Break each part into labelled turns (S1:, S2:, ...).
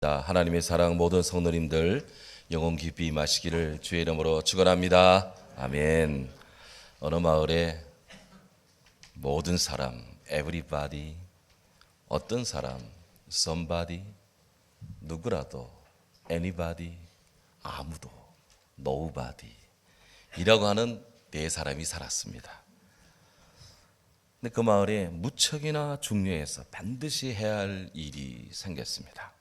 S1: 하나님의 사랑 모든 성도님들 영혼 깊이 임하시기를 주의 이름으로 축원합니다. 아멘. 어느 마을에 모든 사람, everybody, 어떤 사람, somebody, 누구라도, anybody, 아무도, nobody 이라고 하는 네 사람이 살았습니다. 근데 그 마을에 무척이나 중요해서 반드시 해야 할 일이 생겼습니다.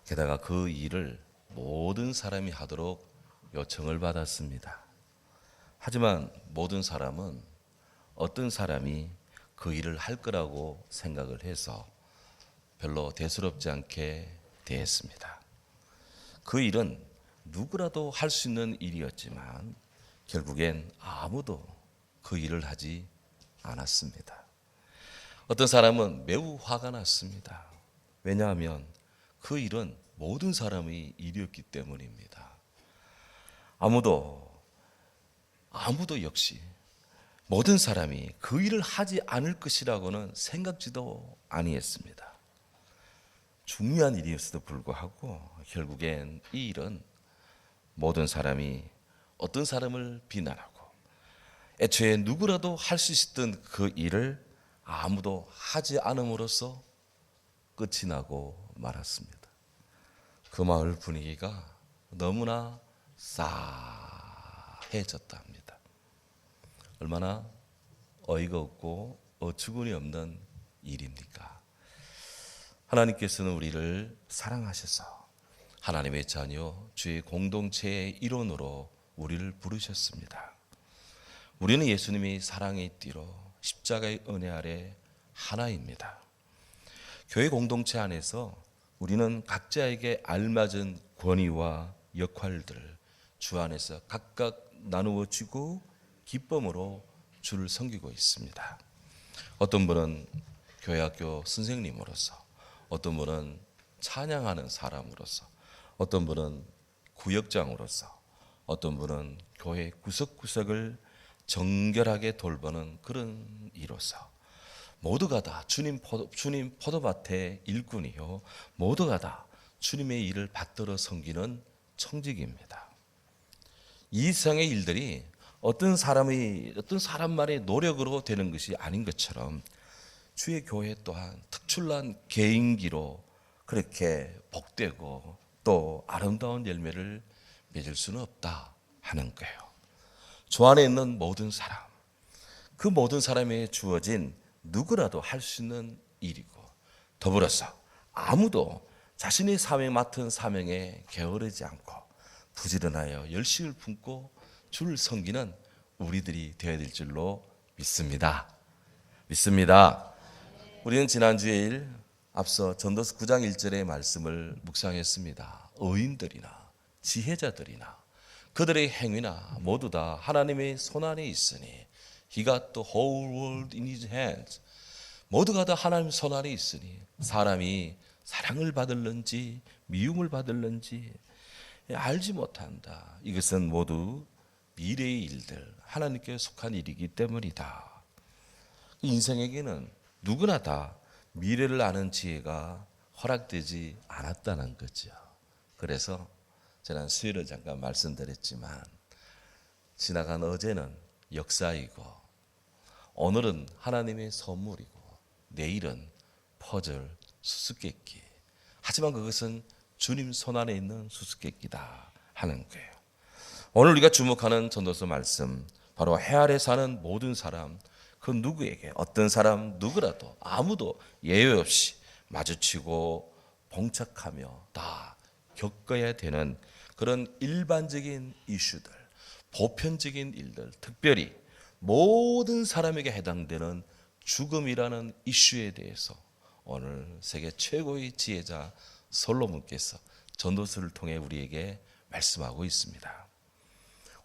S1: 게다가 그 일을 모든 사람이 하도록 요청을 받았습니다. 하지만 모든 사람은 어떤 사람이 그 일을 할 거라고 생각을 해서 별로 대수롭지 않게 대했습니다. 그 일은 누구라도 할 수 있는 일이었지만 결국엔 아무도 그 일을 하지 않았습니다. 어떤 사람은 매우 화가 났습니다. 왜냐하면 그 일은 모든 사람의 일이었기 때문입니다. 아무도 역시 모든 사람이 그 일을 하지 않을 것이라고는 생각지도 아니했습니다. 중요한 일이었어도 불구하고 결국엔 이 일은 모든 사람이 어떤 사람을 비난하고 애초에 누구라도 할 수 있었던 그 일을 아무도 하지 않음으로써 끝이 나고 말았습니다. 그 마을 분위기가 너무나 싸해졌다 합니다. 얼마나 어이가 없고 어처구니 없는 일입니까? 하나님께서는 우리를 사랑하셔서 하나님의 자녀, 주의 공동체의 일원으로 우리를 부르셨습니다. 우리는 예수님이 사랑의 띠로 십자가의 은혜 아래 하나입니다. 교회 공동체 안에서 우리는 각자에게 알맞은 권위와 역할들을 주 안에서 각각 나누어지고 기쁨으로 주를 섬기고 있습니다. 어떤 분은 교회학교 선생님으로서, 어떤 분은 찬양하는 사람으로서, 어떤 분은 구역장으로서, 어떤 분은 교회 구석구석을 정결하게 돌보는 그런 이로서 모두가 다 주님 포도밭의 일꾼이요, 모두가 다 주님의 일을 받들어 섬기는 청직입니다. 이 이상의 일들이 어떤 사람만의 노력으로 되는 것이 아닌 것처럼 주의 교회 또한 특출난 개인기로 그렇게 복되고 또 아름다운 열매를 맺을 수는 없다 하는 거예요. 주 안에 있는 모든 사람, 그 모든 사람에 주어진 누구라도 할 수 있는 일이고, 더불어서 아무도 자신이 맡은 사명에 게으르지 않고 부지런하여 열심을 품고 주를 섬기는 우리들이 되어야 될 줄로 믿습니다. 우리는 지난주일 앞서 전도서 9장 1절의 말씀을 묵상했습니다. 의인들이나 지혜자들이나 그들의 행위나 모두 다 하나님의 손안에 있으니 He got the whole world in his hands. 모두가 다 하나님 손 안에 있으니 사람이 사랑을 받을는지 미움을 받을는지 알지 못한다. 이것은 모두 미래의 일들, 하나님께 속한 일이기 때문이다. 인생에게는 누구나 다 미래를 아는 지혜가 허락되지 않았다는 거죠. 그래서 지난 수요일에 잠깐 말씀드렸지만 지나간 어제는 역사이고 오늘은 하나님의 선물이고 내일은 퍼즐 수수께끼. 하지만 그것은 주님 손안에 있는 수수께끼다 하는 거예요. 오늘 우리가 주목하는 전도서 말씀, 바로 해 아래 사는 모든 사람, 그 누구에게 어떤 사람 누구라도 아무도 예외 없이 마주치고 봉착하며 다 겪어야 되는 그런 일반적인 이슈들, 보편적인 일들, 특별히 모든 사람에게 해당되는 죽음이라는 이슈에 대해서 오늘 세계 최고의 지혜자 솔로몬께서 전도서를 통해 우리에게 말씀하고 있습니다.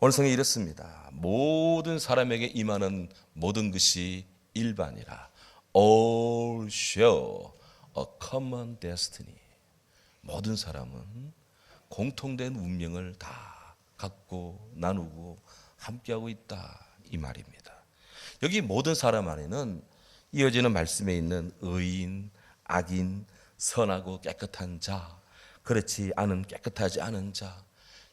S1: 오늘 성경이 이렇습니다. 모든 사람에게 임하는 모든 것이 일반이라. All share a common destiny. 모든 사람은 공통된 운명을 다 갖고 나누고 함께하고 있다, 이 말입니다. 여기 모든 사람 안에는 이어지는 말씀에 있는 의인, 악인, 선하고 깨끗한 자, 그렇지 않은 깨끗하지 않은 자,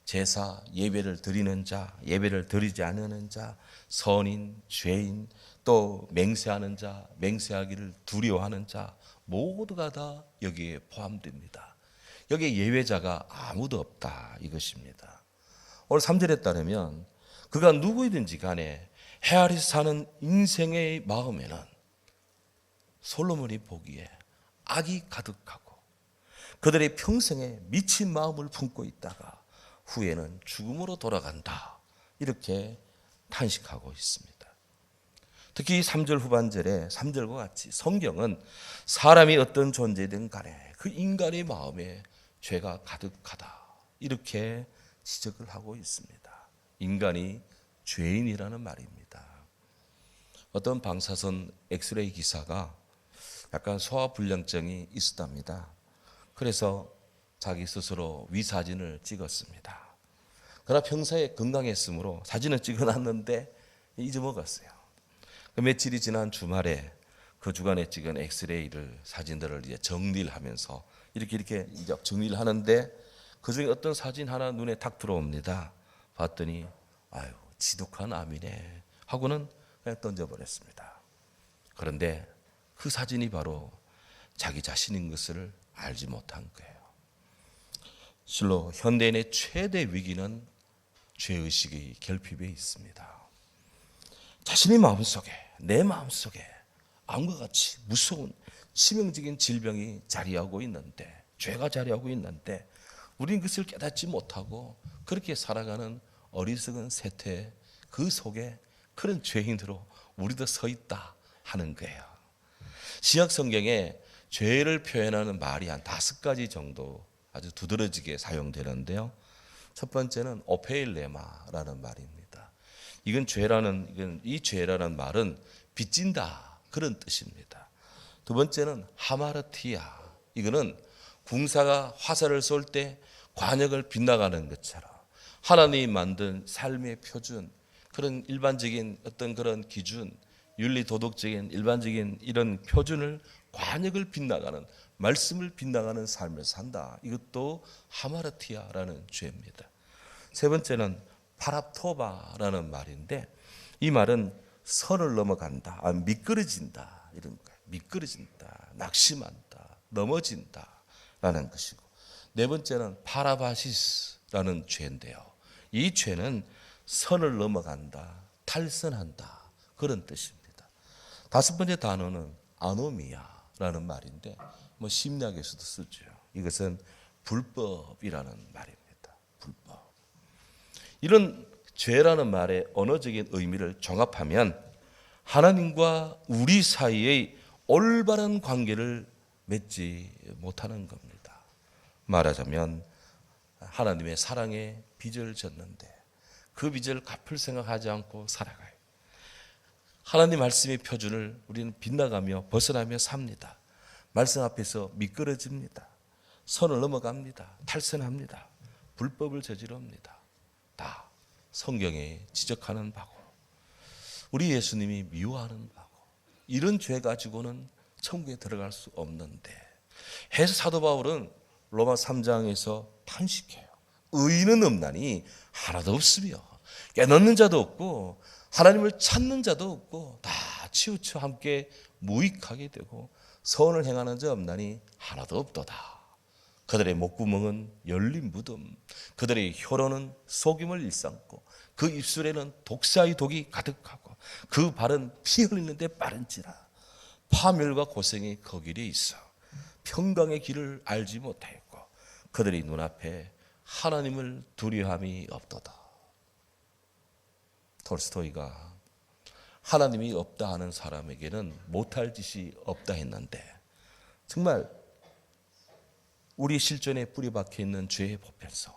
S1: 제사 예배를 드리는 자, 예배를 드리지 않는 자, 선인, 죄인, 또 맹세하는 자, 맹세하기를 두려워하는 자 모두가 다 여기에 포함됩니다. 여기에 예외자가 아무도 없다 이것입니다. 오늘 3절에 따르면 그가 누구이든지 간에 헤아리서 사는 인생의 마음에는 솔로몬이 보기에 악이 가득하고 그들의 평생에 미친 마음을 품고 있다가 후에는 죽음으로 돌아간다 이렇게 탄식하고 있습니다. 특히 3절 후반절에 3절과 같이 성경은 사람이 어떤 존재든 간에 그 인간의 마음에 죄가 가득하다 이렇게 지적을 하고 있습니다. 인간이 죄인이라는 말입니다. 어떤 방사선 엑스레이 기사가 약간 소화불량증이 있었답니다. 그래서 자기 스스로 위사진을 찍었습니다. 그러나 평소에 건강했으므로 사진을 찍어놨는데 잊어먹었어요. 며칠이 지난 주말에 그 주간에 찍은 엑스레이를 사진들을 이제 정리를 하면서 이렇게 이제 정리를 하는데 그 중에 어떤 사진 하나 눈에 탁 들어옵니다. 봤더니 아유 지독한 암이네 하고는 그냥 던져버렸습니다. 그런데 그 사진이 바로 자기 자신인 것을 알지 못한 거예요. 실로 현대인의 최대 위기는 죄의식의 결핍에 있습니다. 자신의 마음속에 내 마음속에 암과 같이 무서운 치명적인 질병이 자리하고 있는데 죄가 자리하고 있는데 우리는 그것을 깨닫지 못하고 그렇게 살아가는 어리석은 세태 그 속에 그런 죄인으로 우리도 서 있다 하는 거예요. 신약 성경에 죄를 표현하는 말이 한 5가지 정도 아주 두드러지게 사용되는데요. 첫 번째는 오페일레마라는 말입니다. 이 죄라는 말은 빚진다 그런 뜻입니다. 두 번째는 하마르티아, 이거는 궁사가 화살을 쏠 때 관역을 빗나가는 것처럼 하나님이 만든 삶의 표준, 그런 일반적인 어떤 그런 기준, 윤리 도덕적인 일반적인 이런 표준을 관역을 빗나가는 말씀을 빗나가는 삶을 산다. 이것도 하마르티아라는 죄입니다. 세 번째는 파랍토바라는 말인데 이 말은 선을 넘어간다, 미끄러진다 이런 거예요. 미끄러진다, 낙심한다, 넘어진다라는 것이고 네 번째는 파라바시스라는 죄인데요. 이 죄는 선을 넘어간다, 탈선한다 그런 뜻입니다. 다섯 번째 단어는 아노미아라는 말인데 심리학에서도 쓰죠. 이것은 불법이라는 말입니다. 불법. 이런 죄라는 말의 언어적인 의미를 종합하면 하나님과 우리 사이의 올바른 관계를 맺지 못하는 겁니다. 말하자면 하나님의 사랑에 빚을 졌는데 그 빚을 갚을 생각하지 않고 살아가요. 하나님 말씀의 표준을 우리는 빗나가며 벗어나며 삽니다. 말씀 앞에서 미끄러집니다. 선을 넘어갑니다. 탈선합니다. 불법을 저지릅니다. 다 성경에 지적하는 바고 우리 예수님이 미워하는 바고 이런 죄 가지고는 천국에 들어갈 수 없는데 해서 사도 바울은 로마 3장에서 탄식해요. 의인은 없나니 하나도 없으며 깨닫는 자도 없고 하나님을 찾는 자도 없고 다 치우쳐 함께 무익하게 되고 선을 행하는 자 없나니 하나도 없도다. 그들의 목구멍은 열린 무덤, 그들의 혀로는 속임을 일삼고 그 입술에는 독사의 독이 가득하고 그 발은 피 흘리는데 빠른지라 파멸과 고생이 거길에 있어 평강의 길을 알지 못하였고 그들의 눈앞에 하나님을 두려움이 없도다. 톨스토이가 하나님이 없다 하는 사람에게는 못할 짓이 없다 했는데 정말 우리 실존에 뿌리 박혀 있는 죄의 보편성,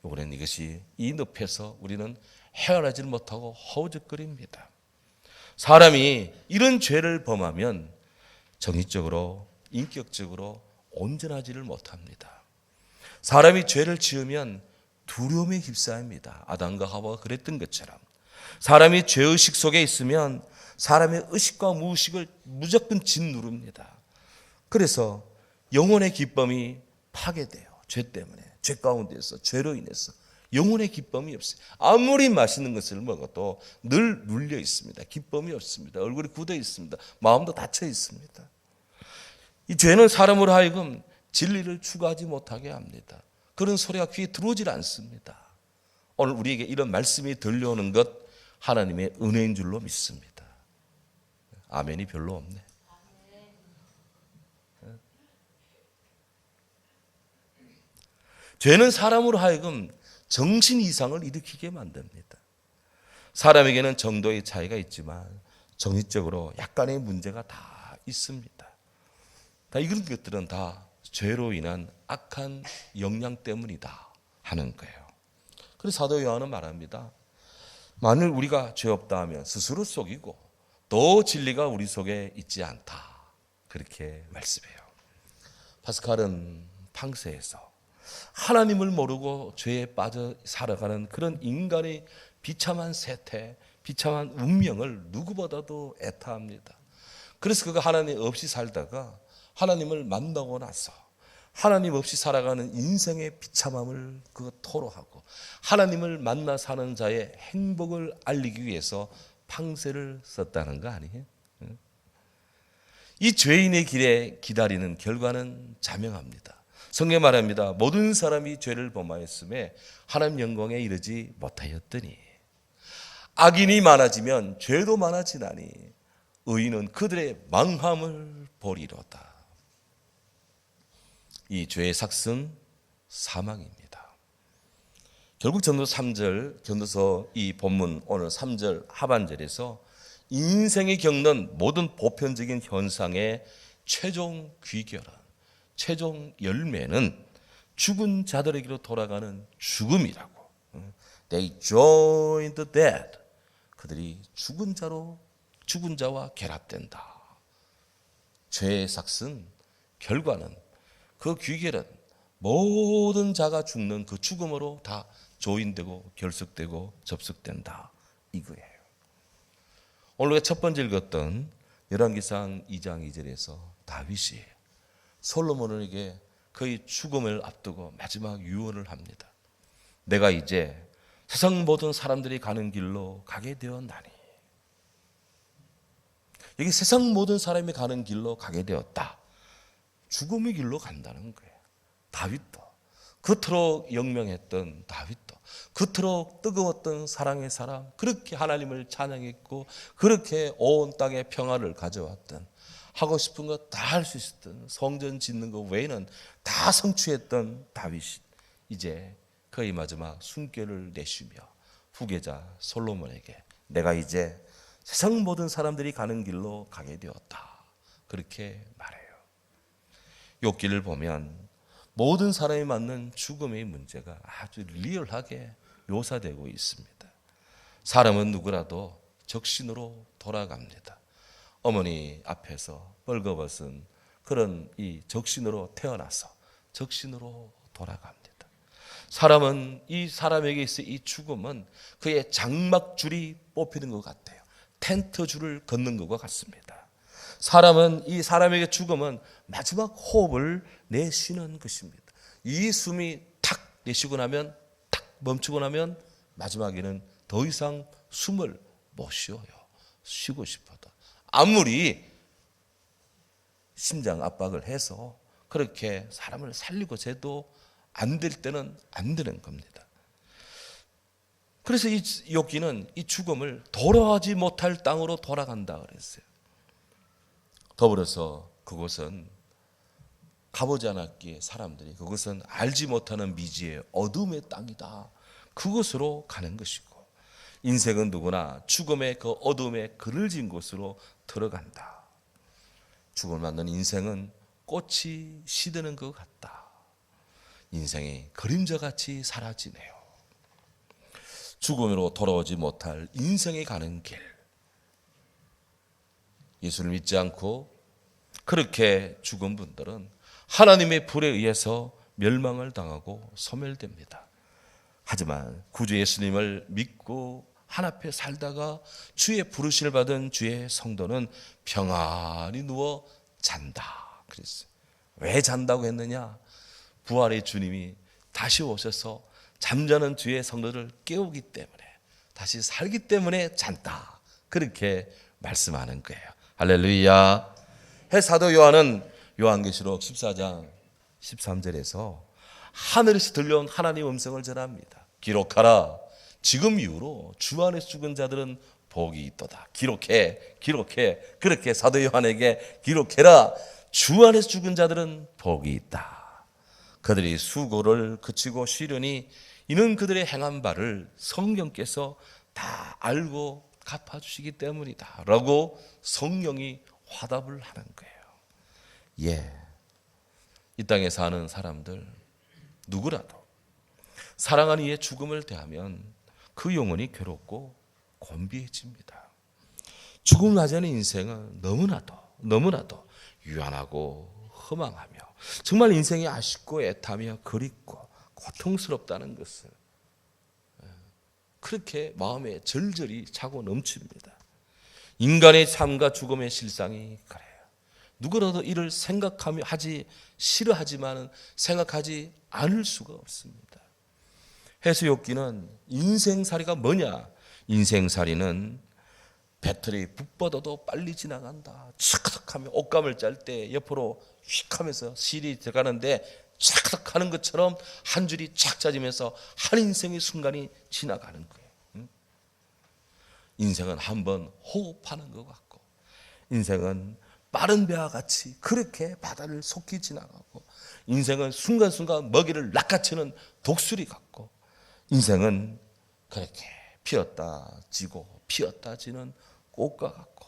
S1: 이번엔 이것이 이 늪에서 우리는 헤어나지 못하고 허우적거립니다. 사람이 이런 죄를 범하면 정신적으로 인격적으로 온전하지를 못합니다. 사람이 죄를 지으면 두려움에 휩싸입니다. 아담과 하와가 그랬던 것처럼 사람이 죄의식 속에 있으면 사람의 의식과 무의식을 무조건 짓누릅니다. 그래서 영혼의 기쁨이 파괴돼요. 죄 때문에, 죄 가운데서, 죄로 인해서 영혼의 기쁨이 없어요. 아무리 맛있는 것을 먹어도 늘 눌려 있습니다. 기쁨이 없습니다. 얼굴이 굳어 있습니다. 마음도 닫혀 있습니다. 이 죄는 사람으로 하여금 진리를 추구하지 못하게 합니다. 그런 소리가 귀에 들어오질 않습니다. 오늘 우리에게 이런 말씀이 들려오는 것 하나님의 은혜인 줄로 믿습니다. 아멘이 별로 없네. 죄는 사람으로 하여금 정신 이상을 일으키게 만듭니다. 사람에게는 정도의 차이가 있지만 정신적으로 약간의 문제가 다 있습니다. 다 이런 것들은 다 죄로 인한 악한 영향 때문이다 하는 거예요. 그래서 사도 요한은 말합니다. 만일 우리가 죄 없다 하면 스스로 속이고 또 진리가 우리 속에 있지 않다. 그렇게 말씀해요. 파스칼은 팡세에서 하나님을 모르고 죄에 빠져 살아가는 그런 인간의 비참한 세태, 비참한 운명을 누구보다도 애타합니다. 그래서 그가 하나님 없이 살다가 하나님을 만나고 나서 하나님 없이 살아가는 인생의 비참함을 그가 토로하고 하나님을 만나 사는 자의 행복을 알리기 위해서 팡세를 썼다는 거 아니에요? 이 죄인의 길에 기다리는 결과는 자명합니다. 성경 말합니다. 모든 사람이 죄를 범하였음에 하나님 영광에 이르지 못하였더니 악인이 많아지면 죄도 많아지나니 의인은 그들의 망함을 보리로다. 이 죄의 삭은 사망입니다. 결국 전도서 3절, 전도서 이 본문 오늘 3절 하반절에서 인생이 겪는 모든 보편적인 현상의 최종 귀결은, 최종 열매는 죽은 자들에게로 돌아가는 죽음이라고. They join the dead. 그들이 죽은 자와 결합된다. 죄의 삭은 결과는 그 귀결은 모든 자가 죽는 그 죽음으로 다 조인되고 결속되고 접속된다. 이거예요. 오늘 우리가 첫 번째 읽었던 열왕기상 2장 2절에서 다윗이 솔로몬에게 그의 죽음을 앞두고 마지막 유언을 합니다. 내가 이제 세상 모든 사람들이 가는 길로 가게 되었나니. 여기 세상 모든 사람이 가는 길로 가게 되었다. 죽음의 길로 간다는 거예요. 다윗도 그토록 영명했던 다윗도 그토록 뜨거웠던 사랑의 사람, 그렇게 하나님을 찬양했고 그렇게 온 땅에 평화를 가져왔던, 하고 싶은 거 다 할 수 있었던, 성전 짓는 거 외에는 다 성취했던 다윗이 이제 그의 마지막 숨결을 내쉬며 후계자 솔로몬에게 내가 이제 세상 모든 사람들이 가는 길로 가게 되었다. 그렇게 말해요. 욥기를 보면 모든 사람이 맞는 죽음의 문제가 아주 리얼하게 묘사되고 있습니다. 사람은 누구라도 적신으로 돌아갑니다. 어머니 앞에서 벌거벗은 그런 이 적신으로 태어나서 적신으로 돌아갑니다. 사람은 이 사람에게 있어 이 죽음은 그의 장막줄이 뽑히는 것 같아요. 텐트 줄을 걷는 것과 같습니다. 사람은 이 사람에게 죽음은 마지막 호흡을 내쉬는 것입니다. 이 숨이 탁 내쉬고 나면 탁 멈추고 나면 마지막에는 더 이상 숨을 못 쉬어요. 쉬고 싶어도 아무리 심장 압박을 해서 그렇게 사람을 살리고 재도 안 될 때는 안 되는 겁니다. 그래서 이 욥기는 이 죽음을 돌아가지 못할 땅으로 돌아간다 그랬어요. 더불어서 그곳은 가보지 않았기에 사람들이 그것은 알지 못하는 미지의 어둠의 땅이다. 그곳으로 가는 것이고 인생은 누구나 죽음의 그 어둠에 그늘 진 곳으로 들어간다. 죽음을 맞는 인생은 꽃이 시드는 것 같다. 인생이 그림자같이 사라지네요. 죽음으로 돌아오지 못할 인생에 가는 길. 예수를 믿지 않고 그렇게 죽은 분들은 하나님의 불에 의해서 멸망을 당하고 소멸됩니다. 하지만 구주 예수님을 믿고 한 앞에 살다가 주의 부르심을 받은 주의 성도는 평안히 누워 잔다. 그랬어요. 왜 잔다고 했느냐? 부활의 주님이 다시 오셔서 잠자는 주의 성도를 깨우기 때문에, 다시 살기 때문에 잔다, 그렇게 말씀하는 거예요. 할렐루야. 사도 요한은 요한계시록 14장 13절에서 하늘에서 들려온 하나님의 음성을 전합니다. 기록하라. 지금 이후로 주 안에서 죽은 자들은 복이 있도다. 기록해. 그렇게 사도 요한에게 기록해라. 주 안에서 죽은 자들은 복이 있다. 그들이 수고를 그치고 쉬려니 이는 그들의 행한 바를 성령께서 다 알고 갚아주시기 때문이다 라고 성령이 화답을 하는 거예요. 이 땅에 사는 사람들 누구라도 사랑하는 이의 죽음을 대하면 그 영혼이 괴롭고 곤비해집니다. 죽음 맞이하는 인생은 너무나도 유한하고 허망하며 정말 인생이 아쉽고 애타며 그립고 고통스럽다는 것을 그렇게 마음에 절절히 차고 넘칩니다. 인간의 삶과 죽음의 실상이 그래요. 누구라도 이를 싫어하지만 생각하지 않을 수가 없습니다. 해수욕기는 인생살이가 뭐냐? 인생살이는 배터리 북 뻗어도 빨리 지나간다. 착착 하면 옷감을 짤 때 옆으로 휙 하면서 실이 들어가는데 착착 하는 것처럼 한 줄이 착 짜지면서 한 인생의 순간이 지나가는 거예요. 인생은 한번 호흡하는 것 같고, 인생은 빠른 배와 같이 그렇게 바다를 속히 지나가고, 인생은 순간순간 먹이를 낚아채는 독수리 같고, 인생은 그렇게 피었다 지고 피었다 지는 꽃과 같고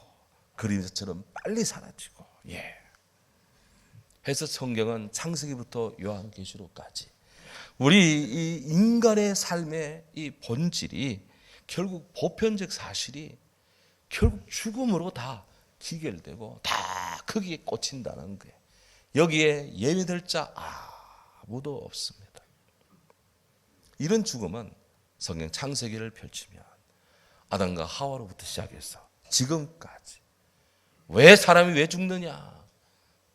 S1: 그림자처럼 빨리 사라지고. 해서 성경은 창세기부터 요한계시록까지 우리 이 인간의 삶의 이 본질이 결국 보편적 사실이 결국 죽음으로 다 기결되고 다 거기에 꽂힌다는 거예요. 여기에 예외될 자 아무도 없습니다. 이런 죽음은 성경 창세기를 펼치면 아담과 하와로부터 시작해서 지금까지 사람이 왜 죽느냐?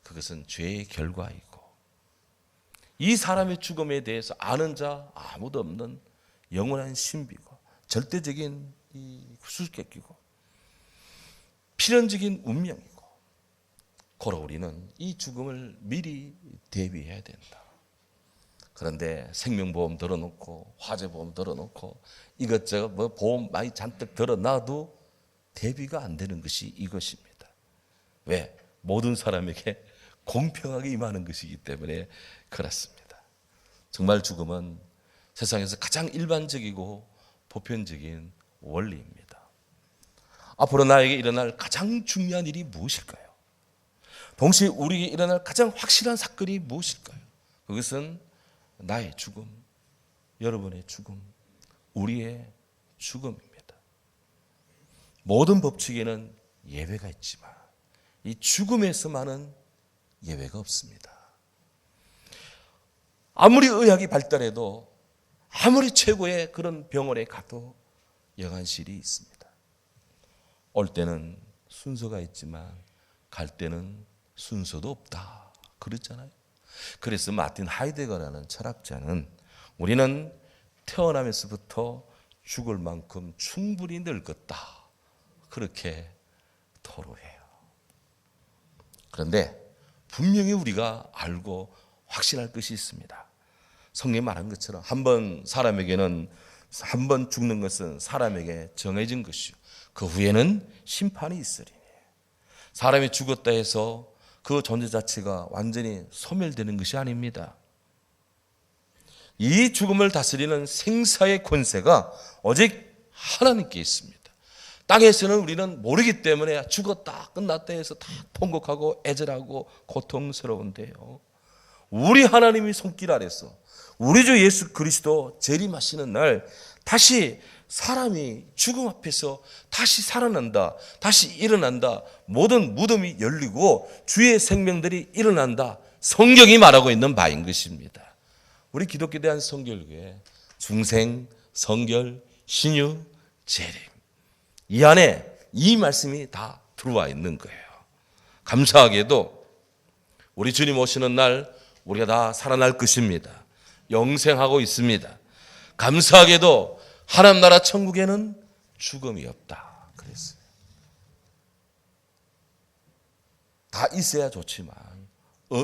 S1: 그것은 죄의 결과이고, 이 사람의 죽음에 대해서 아는 자 아무도 없는 영원한 신비고 절대적인 수수께끼고 필연적인 운명이고, 고로 우리는 이 죽음을 미리 대비해야 된다. 그런데 생명보험 들어놓고 화재보험 들어놓고 이것저것 보험 많이 잔뜩 들어놔도 대비가 안 되는 것이 이것입니다. 왜? 모든 사람에게 공평하게 임하는 것이기 때문에 그렇습니다. 정말 죽음은 세상에서 가장 일반적이고 보편적인 원리입니다. 앞으로 나에게 일어날 가장 중요한 일이 무엇일까요? 동시에 우리에게 일어날 가장 확실한 사건이 무엇일까요? 그것은 나의 죽음, 여러분의 죽음, 우리의 죽음입니다. 모든 법칙에는 예외가 있지만 이 죽음에서만은 예외가 없습니다. 아무리 의학이 발달해도, 아무리 최고의 그런 병원에 가도 영안실이 있습니다. 올 때는 순서가 있지만 갈 때는 순서도 없다 그랬잖아요. 그래서 마틴 하이데거라는 철학자는 우리는 태어나면서부터 죽을 만큼 충분히 늙었다 그렇게 토로해요. 그런데 분명히 우리가 알고 확신할 것이 있습니다. 성경이 말한 것처럼 한 번 죽는 것은 사람에게 정해진 것이요 그 후에는 심판이 있으리니, 사람이 죽었다 해서 그 존재 자체가 완전히 소멸되는 것이 아닙니다. 이 죽음을 다스리는 생사의 권세가 오직 하나님께 있습니다. 땅에서는 우리는 모르기 때문에 죽었다 끝났다 해서 다 통곡하고 애절하고 고통스러운데요, 우리 하나님이 손길 아래서 우리 주 예수 그리스도 재림하시는 날 다시 사람이 죽음 앞에서 다시 살아난다, 다시 일어난다, 모든 무덤이 열리고 주의 생명들이 일어난다, 성경이 말하고 있는 바인 것입니다. 우리 기독교에 대한 성결교회 중생, 성결, 신유, 재림, 이 안에 이 말씀이 다 들어와 있는 거예요. 감사하게도 우리 주님 오시는 날 우리가 다 살아날 것입니다. 영생하고 있습니다. 감사하게도 하나님 나라 천국에는 죽음이 없다 그랬어요. 다 있어야 좋지만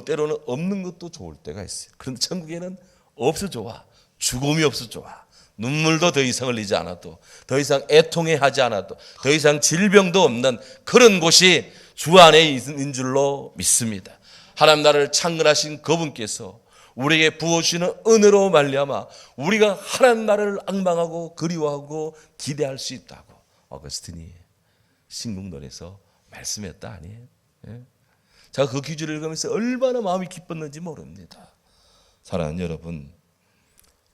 S1: 때로는 없는 것도 좋을 때가 있어요. 그런데 천국에는 없어 좋아. 죽음이 없어 좋아. 눈물도 더 이상 흘리지 않아도, 더 이상 애통해하지 않아도, 더 이상 질병도 없는 그런 곳이 주 안에 있는 줄로 믿습니다. 하나님 나라를 창건하신 그분께서 우리에게 부어주시는 은혜로 말미암아 우리가 하나님 나라를 앙망하고 그리워하고 기대할 수 있다고 어거스틴이 신궁론에서 말씀했다 아니에요? 예? 제가 그 기주를 읽으면서 얼마나 마음이 기뻤는지 모릅니다. 사랑하는 여러분,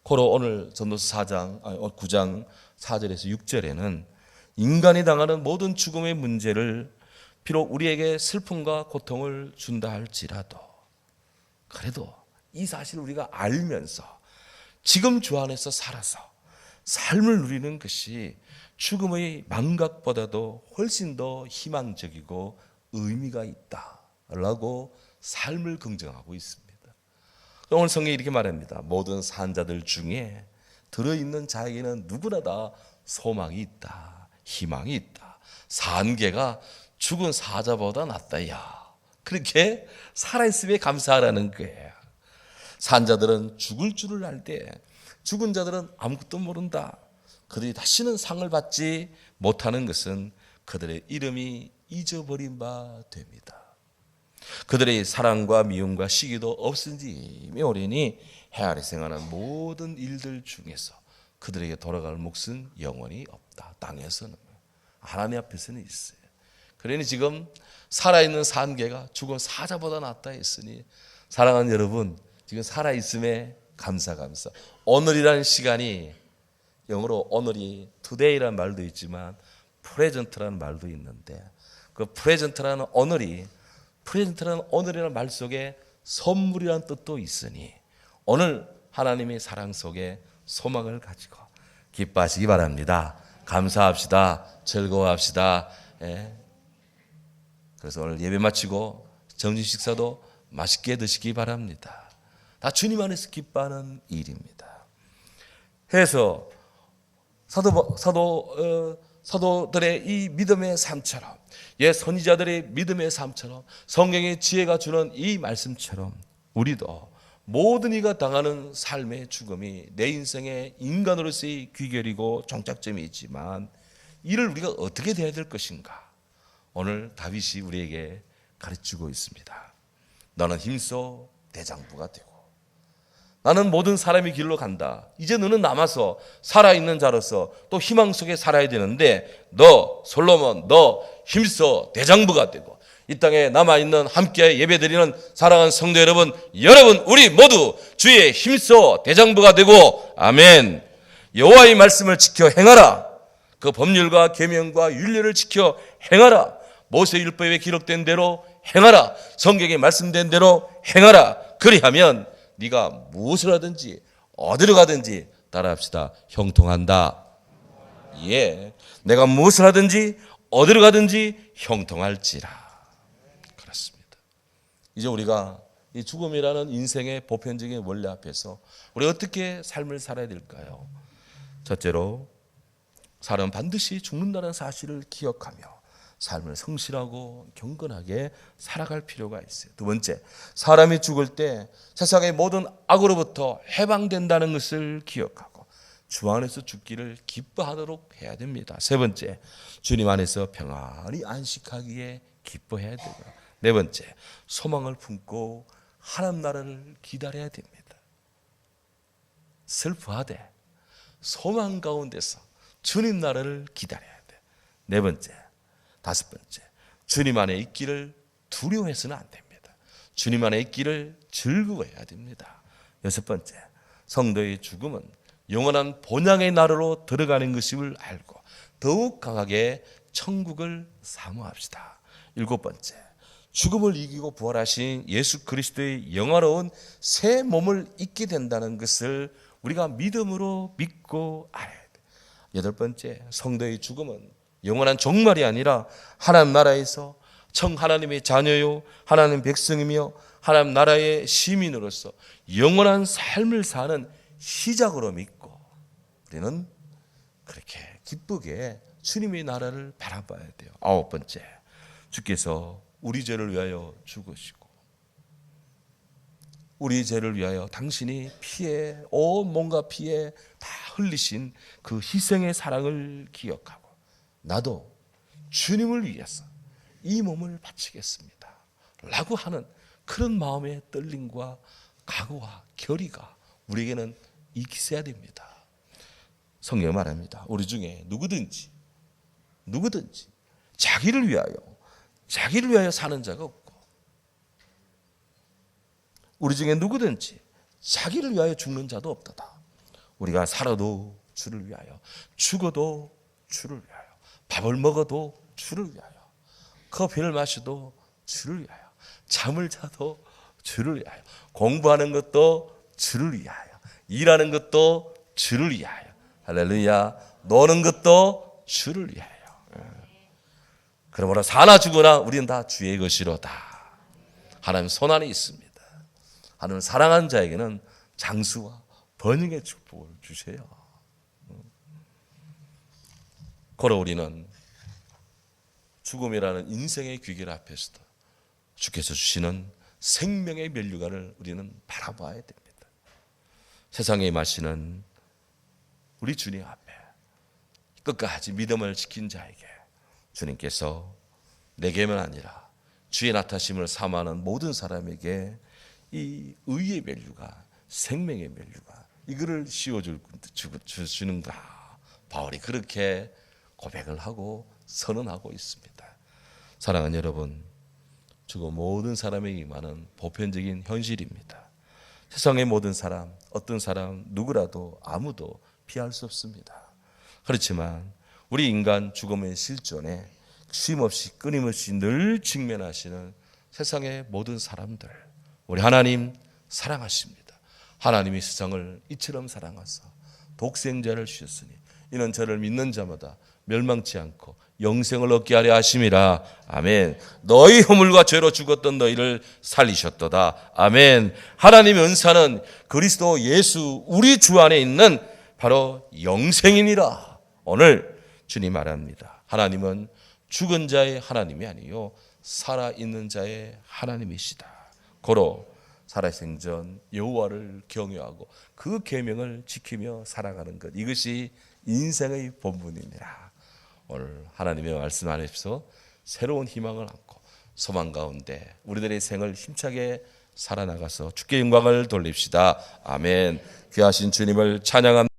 S1: 고로 오늘 전도서 9장 4절에서 6절에는 인간이 당하는 모든 죽음의 문제를 비록 우리에게 슬픔과 고통을 준다 할지라도 그래도 이 사실을 우리가 알면서 지금 주 안에서 살아서 삶을 누리는 것이 죽음의 망각보다도 훨씬 더 희망적이고 의미가 있다라고 삶을 긍정하고 있습니다. 오늘 성경이 이렇게 말합니다. 모든 산자들 중에 들어있는 자에게는 누구나 다 소망이 있다, 희망이 있다. 산개가 죽은 사자보다 낫다. 야, 그렇게 살아있음에 감사하라는 거예요. 산자들은 죽을 줄을 알 때 죽은 자들은 아무것도 모른다. 그들이 다시는 상을 받지 못하는 것은 그들의 이름이 잊어버린 바 됩니다. 그들의 사랑과 미움과 시기도 없은 지 이미 오래니 해 아래 생하는 모든 일들 중에서 그들에게 돌아갈 몫은 영원히 없다. 땅에서는, 하나님 앞에서는 있어요. 그러니 지금 살아있는 산개가 죽은 사자보다 낫다 했으니 사랑하는 여러분, 지금 살아있음에 감사. 오늘이라는 시간이, 영어로 오늘이 today라는 말도 있지만 present라는 말도 있는데, 그 present라는 오늘이라는 말 속에 선물이라는 뜻도 있으니 오늘 하나님의 사랑 속에 소망을 가지고 기뻐하시기 바랍니다. 감사합시다. 즐거워합시다. 예. 그래서 오늘 예배 마치고 점심 식사도 맛있게 드시기 바랍니다. 다 주님 안에서 기뻐하는 일입니다. 해서 사도들의 이 믿음의 삶처럼, 선지자들의 믿음의 삶처럼, 성경의 지혜가 주는 이 말씀처럼 우리도 모든 이가 당하는 삶의 죽음이 내 인생의 인간으로서의 귀결이고 종착점이 있지만 이를 우리가 어떻게 대해야 될 것인가, 오늘 다윗이 우리에게 가르치고 있습니다. 너는 힘써 대장부가 되고 나는 모든 사람의 길로 간다. 이제 너는 남아서 살아있는 자로서 또 희망 속에 살아야 되는데 너 솔로몬, 너 힘써 대장부가 되고 이 땅에 남아있는 함께 예배드리는 사랑하는 성도 여러분 우리 모두 주의 힘써 대장부가 되고 아멘. 여호와의 말씀을 지켜 행하라. 그 법률과 계명과 율례를 지켜 행하라. 모세 율법에 기록된 대로 행하라. 성경에 말씀된 대로 행하라. 그리하면 네가 무엇을 하든지 어디로 가든지 따라합시다. 형통한다. 예, 내가 무엇을 하든지 어디로 가든지 형통할지라. 그렇습니다. 이제 우리가 이 죽음이라는 인생의 보편적인 원리 앞에서 우리 어떻게 삶을 살아야 될까요? 첫째로 사람은 반드시 죽는다는 사실을 기억하며 삶을 성실하고 경건하게 살아갈 필요가 있어요. 두 번째, 사람이 죽을 때 세상의 모든 악으로부터 해방된다는 것을 기억하고 주 안에서 죽기를 기뻐하도록 해야 됩니다. 세 번째, 주님 안에서 평안히 안식하기에 기뻐해야 되고, 네 번째, 소망을 품고 하나님 나라를 기다려야 됩니다. 슬퍼하되 소망 가운데서 주님 나라를 기다려야 돼. 네 번째, 다섯 번째, 주님 안에 있기를 두려워해서는 안 됩니다. 주님 안에 있기를 즐거워해야 됩니다. 여섯 번째, 성도의 죽음은 영원한 본향의 나라로 들어가는 것임을 알고 더욱 강하게 천국을 사모합시다. 일곱 번째, 죽음을 이기고 부활하신 예수 그리스도의 영화로운 새 몸을 입게 된다는 것을 우리가 믿음으로 믿고 알아야 돼. 여덟 번째, 성도의 죽음은 영원한 종말이 아니라 하나님 나라에서 청 하나님의 자녀요 하나님 백성이며 하나님 나라의 시민으로서 영원한 삶을 사는 시작으로 믿고 우리는 그렇게 기쁘게 주님의 나라를 바라봐야 돼요. 아홉 번째, 주께서 우리 죄를 위하여 죽으시고 우리 죄를 위하여 당신이 피에 온 몸과 피에 다 흘리신 그 희생의 사랑을 기억하고 나도 주님을 위해서 이 몸을 바치겠습니다 라고 하는 그런 마음의 떨림과 각오와 결의가 우리에게는 있어야 됩니다. 성경 말합니다. 우리 중에 누구든지 자기를 위하여 사는 자가 없고 우리 중에 누구든지 자기를 위하여 죽는 자도 없도다. 우리가 살아도 주를 위하여, 죽어도 주를 위하여, 밥을 먹어도 주를 위하여, 커피를 마셔도 주를 위하여, 잠을 자도 주를 위하여, 공부하는 것도 주를 위하여, 일하는 것도 주를 위하여, 할렐루야, 노는 것도 주를 위하여. 그러므로 사나 죽으나 우리는 다 주의 것이로다. 하나님 손 안에 있습니다. 하나님 사랑하는 자에게는 장수와 번영의 축복을 주세요. 그러 우리는 죽음이라는 인생의 귀결 앞에서도 주께서 주시는 생명의 면류관을 우리는 바라봐야 됩니다. 세상에 마시는 우리 주님 앞에 끝까지 믿음을 지킨 자에게 주님께서 내게만 아니라 주의 나타심을 사모하는 모든 사람에게 이 의의 면류관, 생명의 면류관 이거를 씌워주는가. 바울이 그렇게 고백을 하고 선언하고 있습니다. 사랑하는 여러분, 죽어 모든 사람에게 임하는 보편적인 현실입니다. 세상의 모든 사람, 어떤 사람 누구라도 아무도 피할 수 없습니다. 그렇지만 우리 인간 죽음의 실존에 쉼없이 끊임없이 늘 직면하시는 세상의 모든 사람들, 우리 하나님 사랑하십니다. 하나님이 세상을 이처럼 사랑하사 독생자를 주셨으니 이는 저를 믿는 자마다 멸망치 않고 영생을 얻게 하려 하심이라. 아멘. 너희 허물과 죄로 죽었던 너희를 살리셨도다. 아멘. 하나님의 은사는 그리스도 예수 우리 주 안에 있는 바로 영생이니라. 오늘 주님 말합니다. 하나님은 죽은 자의 하나님이 아니요 살아있는 자의 하나님이시다. 고로 살아생전 여호와를 경외하고 그 계명을 지키며 살아가는 것, 이것이 인생의 본분입니다. 오늘 하나님의 말씀 안에서 새로운 희망을 안고 소망 가운데 우리들의 생을 힘차게 살아나가서 주께 영광을 돌립시다. 아멘. 귀하신 주님을 찬양합니다.